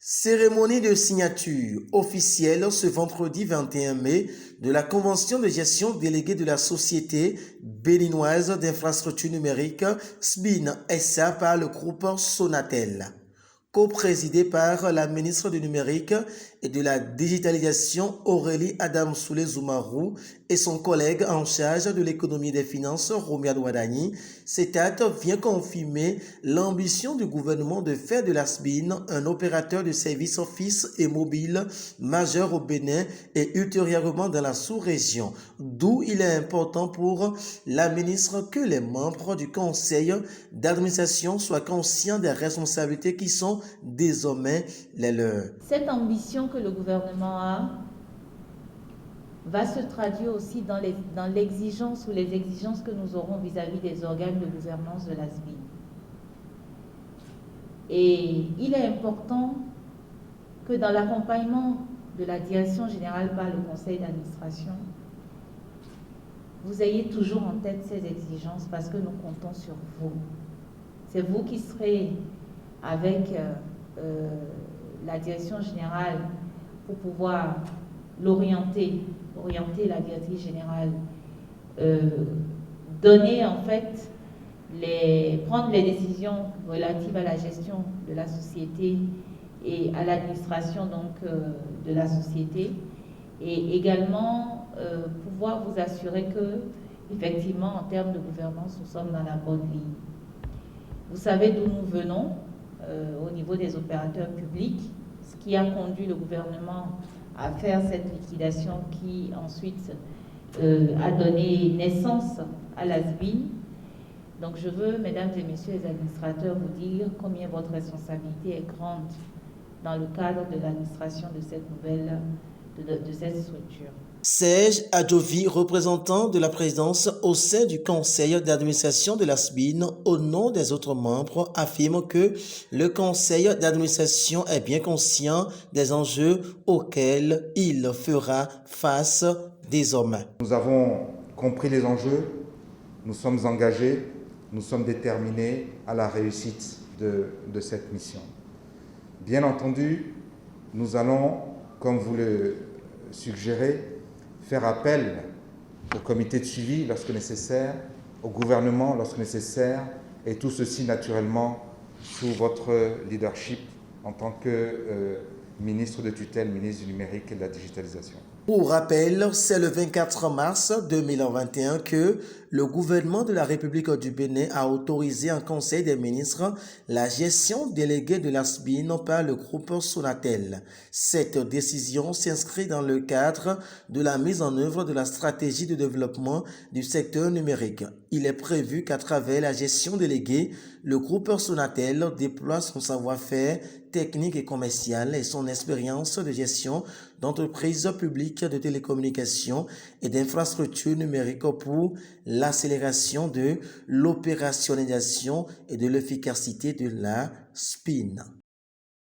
Cérémonie de signature officielle ce vendredi 21 mai de la convention de gestion déléguée de la Société béninoise d'infrastructures numériques SBIN SA par le groupe Sonatel, co-présidée par la ministre du Numérique et de la Digitalisation Aurélie Adamsoulé-Zoumarou et son collègue en charge de l'économie et des finances Romiad Ouadani. Cet acte vient confirmer l'ambition du gouvernement de faire de la SBIN un opérateur de services fixe et mobile majeur au Bénin et ultérieurement dans la sous-région, d'où il est important pour la ministre que les membres du conseil d'administration soient conscients des responsabilités qui sont désormais les leurs. Cette ambition que le gouvernement a va se traduire aussi dans l'exigence ou les exigences que nous aurons vis-à-vis des organes de gouvernance de la SBIN. Et il est important que dans l'accompagnement de la direction générale par le conseil d'administration, vous ayez toujours en tête ces exigences parce que nous comptons sur vous. C'est vous qui serez avec la direction générale pour pouvoir orienter la directrice générale, donner en fait, prendre les décisions relatives à la gestion de la société et à l'administration donc de la société, et également pouvoir vous assurer que effectivement en termes de gouvernance nous sommes dans la bonne ligne. Vous savez d'où nous venons au niveau des opérateurs publics, ce qui a conduit le gouvernement à faire cette liquidation qui ensuite a donné naissance à la SBIN. Donc je veux, mesdames et messieurs les administrateurs, vous dire combien votre responsabilité est grande dans le cadre de l'administration de cette nouvelle, de cette structure. Serge Adjovi, représentant de la présidence au sein du conseil d'administration de la SBIN, au nom des autres membres, affirme que le conseil d'administration est bien conscient des enjeux auxquels il fera face désormais. Nous avons compris les enjeux, nous sommes engagés, nous sommes déterminés à la réussite de cette mission. Bien entendu, nous allons, comme vous le suggérez, faire appel au comité de suivi lorsque nécessaire, au gouvernement lorsque nécessaire, et tout ceci naturellement sous votre leadership en tant que ministre de tutelle, ministre du numérique et de la digitalisation. Pour rappel, c'est le 24 mars 2021 que le gouvernement de la République du Bénin a autorisé en Conseil des ministres la gestion déléguée de la SBIN par le groupe Sonatel. Cette décision s'inscrit dans le cadre de la mise en œuvre de la stratégie de développement du secteur numérique. Il est prévu qu'à travers la gestion déléguée, le groupe Sonatel déploie son savoir-faire technique et commercial et son expérience de gestion d'entreprises publiques de télécommunications et d'infrastructures numériques pour l'accélération de l'opérationnalisation et de l'efficacité de la SBIN.